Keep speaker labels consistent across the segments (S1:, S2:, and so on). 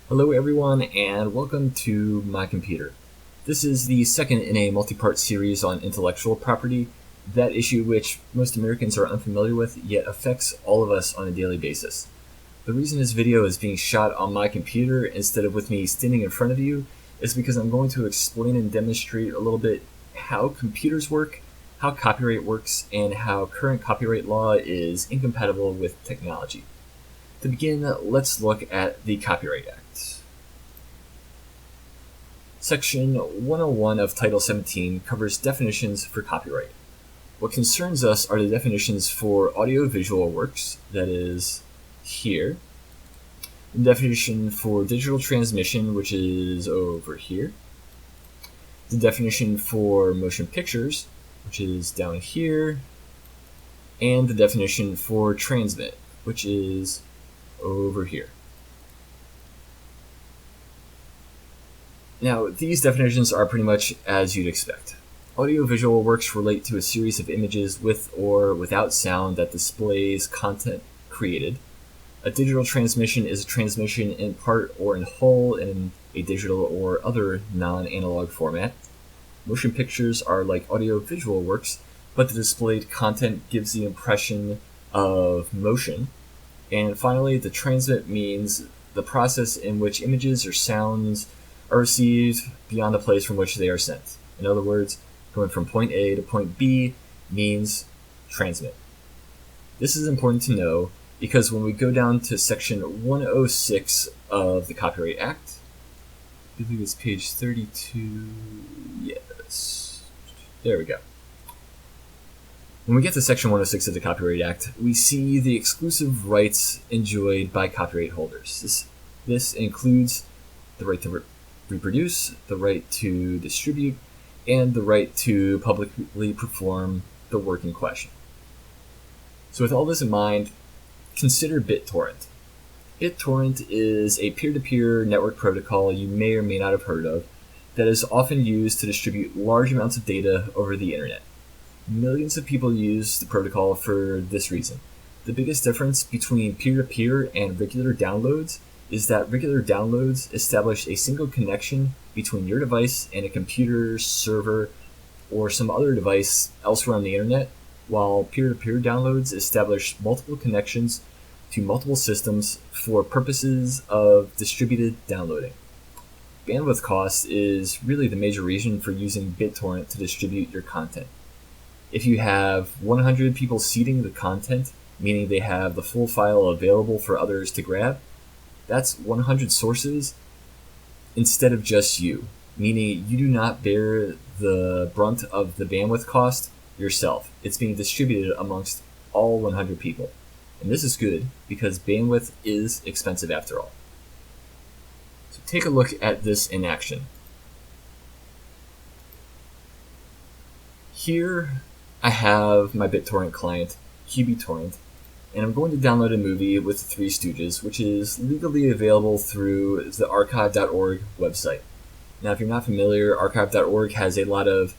S1: Hello everyone and welcome to my computer. This is the second in a multi-part series on intellectual property, that issue which most Americans are unfamiliar with yet affects all of us on a daily basis. The reason this video is being shot on my computer instead of with me standing in front of you is because I'm going to explain and demonstrate a little bit how computers work, how copyright works, and how current copyright law is incompatible with technology. To begin, let's look at the Copyright Act. Section 101 of Title 17 covers definitions for copyright. What concerns us are the definitions for audiovisual works, that is here, the definition for digital transmission, which is over here, the definition for motion pictures, which is down here, and the definition for transmit, which is over here. Now, these definitions are pretty much as you'd expect. Audiovisual works relate to a series of images with or without sound that displays content created. A digital transmission is a transmission in part or in whole in a digital or other non-analog format. Motion pictures are like audiovisual works, but the displayed content gives the impression of motion. And finally, the transmit means the process in which images or sounds are received beyond the place from which they are sent. In other words, going from point A to point B means transmit. This is important to know because when we go down to section 106 of the Copyright Act, I believe it's page 32, yes, there we go. When we get to section 106 of the Copyright Act, we see the exclusive rights enjoyed by copyright holders. This includes the right to reproduce, the right to distribute, and the right to publicly perform the work in question. So with all this in mind, consider BitTorrent. BitTorrent is a peer-to-peer network protocol you may or may not have heard of that is often used to distribute large amounts of data over the internet. Millions of people use the protocol for this reason. The biggest difference between peer-to-peer and regular downloads is that regular downloads establish a single connection between your device and a computer, server, or some other device elsewhere on the internet, while peer-to-peer downloads establish multiple connections to multiple systems for purposes of distributed downloading. Bandwidth cost is really the major reason for using BitTorrent to distribute your content. If you have 100 people seeding the content, meaning they have the full file available for others to grab, that's 100 sources instead of just you, meaning you do not bear the brunt of the bandwidth cost yourself. It's being distributed amongst all 100 people. And this is good because bandwidth is expensive after all. So take a look at this in action. Here I have my BitTorrent client, QBTorrent, and I'm going to download a movie with the Three Stooges, which is legally available through the archive.org website. Now, if you're not familiar, archive.org has a lot of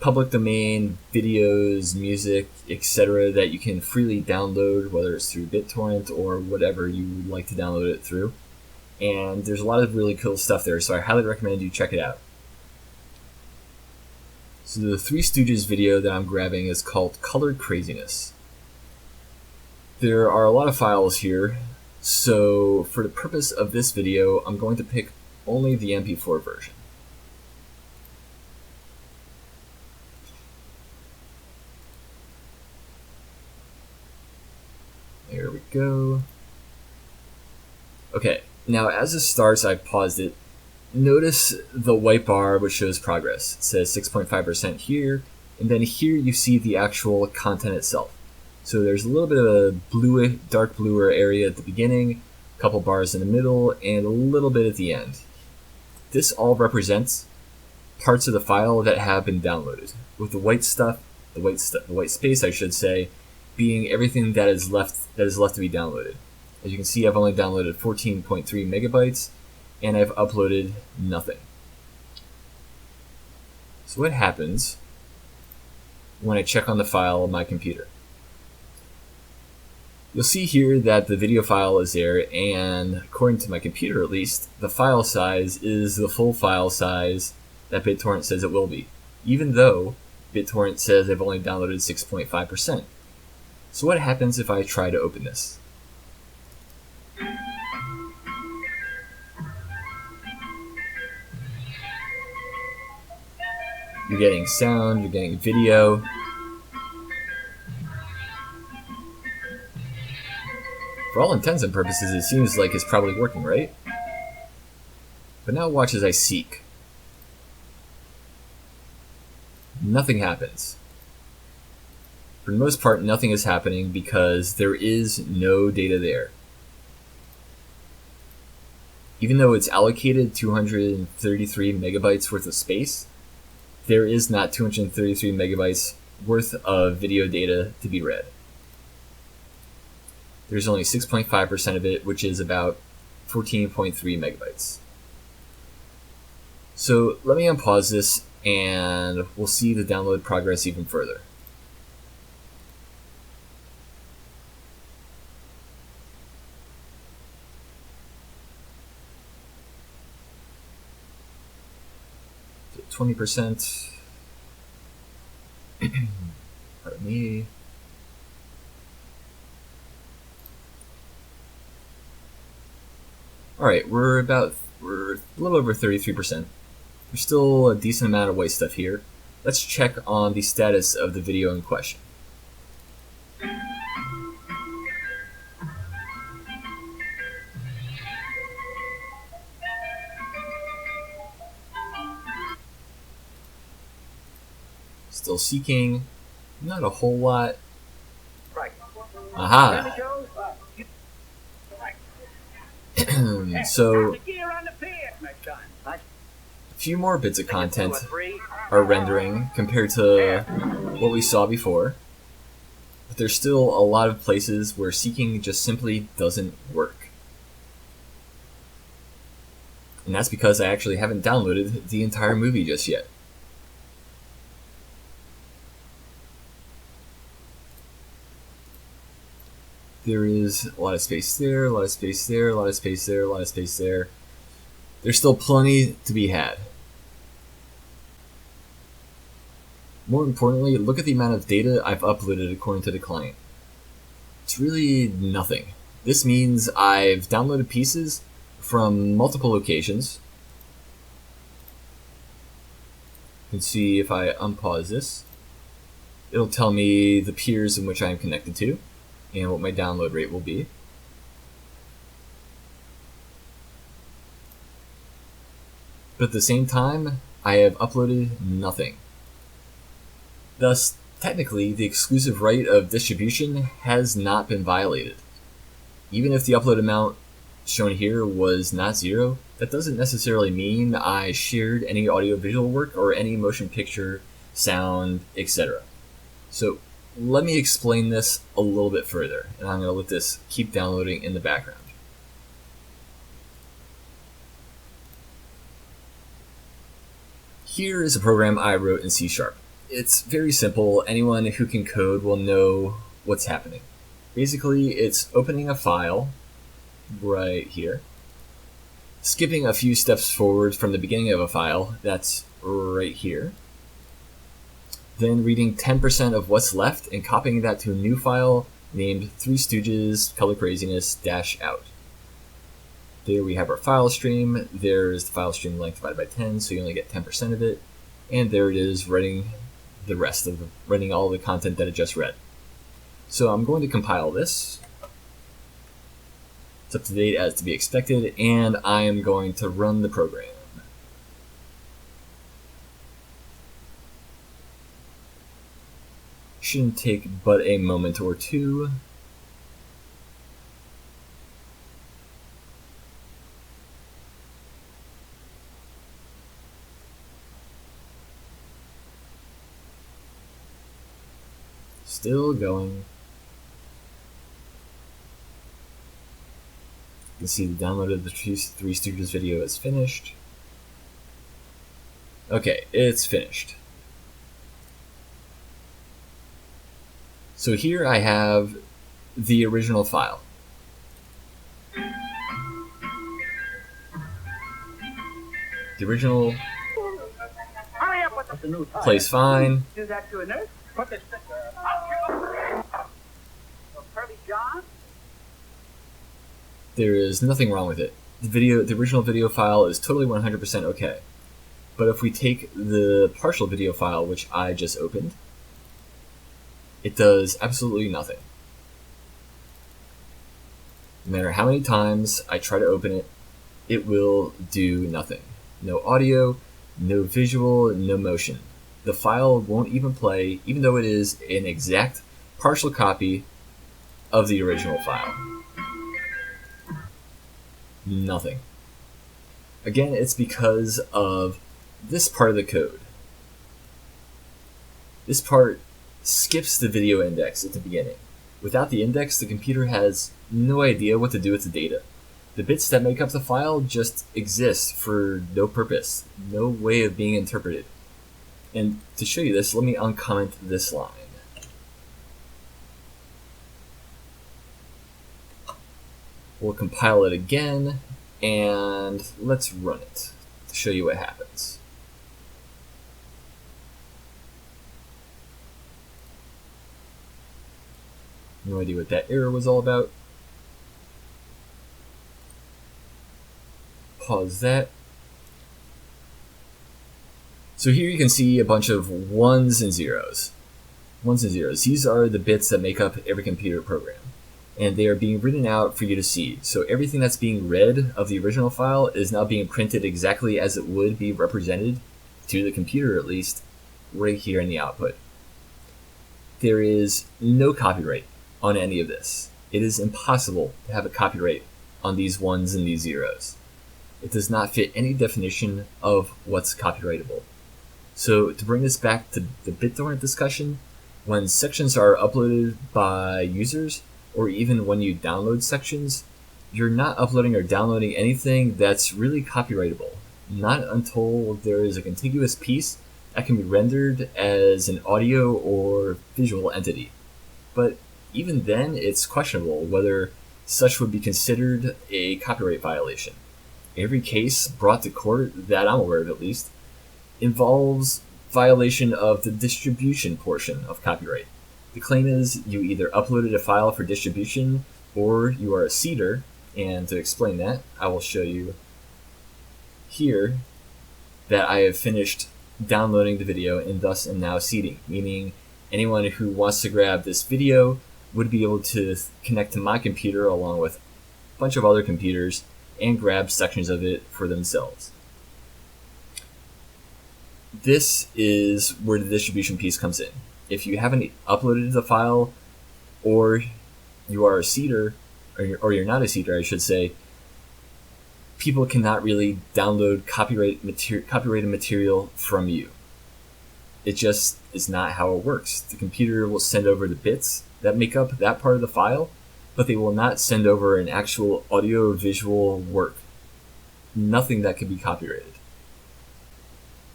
S1: public domain videos, music, etc. that you can freely download, whether it's through BitTorrent or whatever you would like to download it through. And there's a lot of really cool stuff there, so I highly recommend you check it out. So the Three Stooges video that I'm grabbing is called Colored Craziness. There are a lot of files here, so for the purpose of this video, I'm going to pick only the MP4 version. There we go. Okay, now as this starts, I've paused it. Notice the white bar which shows progress. It says 6.5% here, and then here you see the actual content itself. So there's a little bit of a bluish, dark bluer area at the beginning, a couple bars in the middle, and a little bit at the end. This all represents parts of the file that have been downloaded, with the white stuff, the white space I should say, being everything that is left to be downloaded. As you can see, I've only downloaded 14.3 megabytes, and I've uploaded nothing. So what happens when I check on the file on my computer? You'll see here that the video file is there, and according to my computer at least, the file size is the full file size that BitTorrent says it will be, even though BitTorrent says I've only downloaded 6.5%. So what happens if I try to open this? You're getting sound, you're getting video. For all intents and purposes, it seems like it's probably working, right? But now watch as I seek. Nothing happens. For the most part, nothing is happening because there is no data there. Even though it's allocated 233 megabytes worth of space, there is not 233 megabytes worth of video data to be read. There's only 6.5% of it, which is about 14.3 megabytes. So let me unpause this and we'll see the download progress even further. So 20%. Pardon me. Alright, we're a little over 33%. There's still a decent amount of white stuff here. Let's check on the status of the video in question. Still seeking, not a whole lot. Aha! So, a few more bits of content are rendering compared to what we saw before, but there's still a lot of places where seeking just simply doesn't work. And that's because I actually haven't downloaded the entire movie just yet. There is a lot of space there, a lot of space there, a lot of space there, a lot of space there. There's still plenty to be had. More importantly, look at the amount of data I've uploaded according to the client. It's really nothing. This means I've downloaded pieces from multiple locations. You can see if I unpause this, it'll tell me the peers in which I am connected to and what my download rate will be. But at the same time, I have uploaded nothing. Thus, technically, the exclusive right of distribution has not been violated. Even if the upload amount shown here was not zero, that doesn't necessarily mean I shared any audio-visual work or any motion picture, sound, etc. So let me explain this a little bit further, and I'm going to let this keep downloading in the background. Here is a program I wrote in C#. It's very simple. Anyone who can code will know what's happening. Basically, it's opening a file right here, skipping a few steps forward from the beginning of a file, that's right here, then reading 10% of what's left and copying that to a new file named Three Stooges Color Craziness -out. There we have our file stream. There's the file stream length divided by 10, so you only get 10% of it. And there it is, writing all the content that it just read. So I'm going to compile this. It's up to date as to be expected, and I am going to run the program. Shouldn't take but a moment or two. Still going. You can see the download of the Three Stooges video is finished. Okay, it's finished. So here I have the original file. The original plays fine.
S2: Do that to a nurse? Put this John?
S1: There is nothing wrong with it. The original video file is totally 100% okay. But if we take the partial video file, which I just opened, it does absolutely nothing. No matter how many times I try to open it, it will do nothing. No audio, no visual, no motion. The file won't even play, even though it is an exact partial copy of the original file. Nothing. Again, it's because of this part of the code. This part skips the video index at the beginning. Without the index, the computer has no idea what to do with the data. The bits that make up the file just exist for no purpose, no way of being interpreted. And to show you this, let me uncomment this line. We'll compile it again, and let's run it to show you what happens. No idea what that error was all about. Pause that. So here you can see a bunch of ones and zeros. Ones and zeros. These are the bits that make up every computer program. And they are being written out for you to see. So everything that's being read of the original file is now being printed exactly as it would be represented, to the computer at least, right here in the output. There is no copyright on any of this. It is impossible to have a copyright on these ones and these zeros. It does not fit any definition of what's copyrightable. So to bring this back to the BitTorrent discussion, when sections are uploaded by users, or even when you download sections, you're not uploading or downloading anything that's really copyrightable. Not until there is a contiguous piece that can be rendered as an audio or visual entity. But even then, it's questionable whether such would be considered a copyright violation. Every case brought to court, that I'm aware of at least, involves violation of the distribution portion of copyright. The claim is you either uploaded a file for distribution or you are a seeder, and to explain that, I will show you here that I have finished downloading the video and thus am now seeding, meaning anyone who wants to grab this video would be able to connect to my computer along with a bunch of other computers and grab sections of it for themselves. This is where the distribution piece comes in. If you haven't uploaded the file, or you are a seeder, or you're not a seeder, I should say, people cannot really download copyrighted material from you. It just is not how it works. The computer will send over the bits that make up that part of the file, but they will not send over an actual audio-visual work. Nothing that can be copyrighted.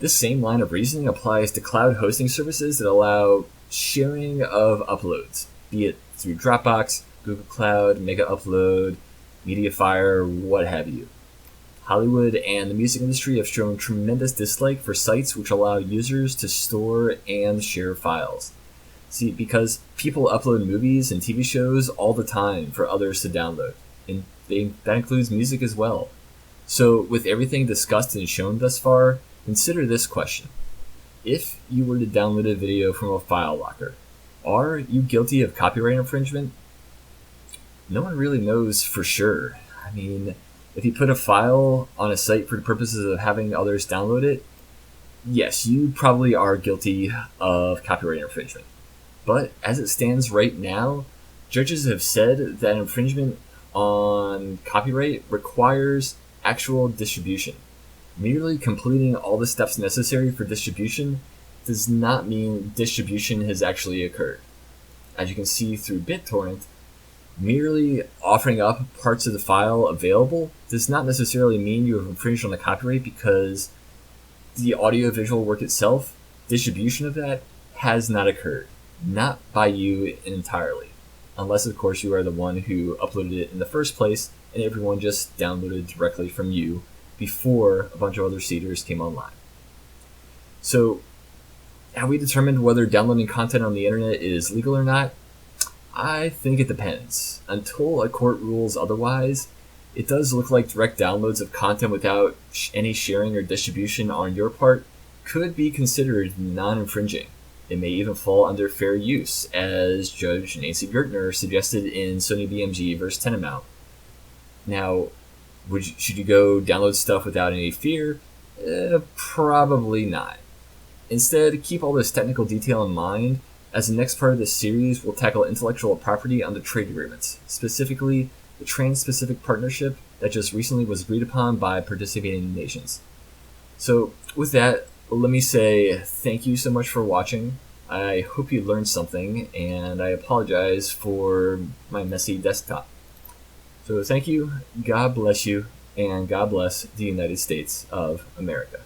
S1: This same line of reasoning applies to cloud hosting services that allow sharing of uploads, be it through Dropbox, Google Cloud, Mega Upload, Mediafire, what have you. Hollywood and the music industry have shown tremendous dislike for sites which allow users to store and share files. See, because people upload movies and TV shows all the time for others to download, and that includes music as well. So with everything discussed and shown thus far, consider this question. If you were to download a video from a file locker, are you guilty of copyright infringement? No one really knows for sure. I mean, if you put a file on a site for the purposes of having others download it, yes, you probably are guilty of copyright infringement. But as it stands right now, judges have said that infringement on copyright requires actual distribution. Merely completing all the steps necessary for distribution does not mean distribution has actually occurred. As you can see through BitTorrent, merely offering up parts of the file available does not necessarily mean you have infringed on the copyright, because the audio-visual work itself, distribution of that, has not occurred. Not by you entirely. unless of course you are the one who uploaded it in the first place and everyone just downloaded directly from you before a bunch of other seeders came online. So, have we determined whether downloading content on the internet is legal or not? I think it depends. Until a court rules otherwise, it does look like direct downloads of content without any sharing or distribution on your part could be considered non-infringing. It may even fall under fair use, as Judge Nancy Gertner suggested in Sony BMG vs. Tenenbaum. Now, should you go download stuff without any fear? Probably not. Instead, keep all this technical detail in mind, as the next part of this series will tackle intellectual property under trade agreements, specifically the Trans-Pacific Partnership that just recently was agreed upon by participating nations. So, with that, let me say thank you so much for watching. I hope you learned something, and I apologize for my messy desktop. So thank you, God bless you, and God bless the United States of America.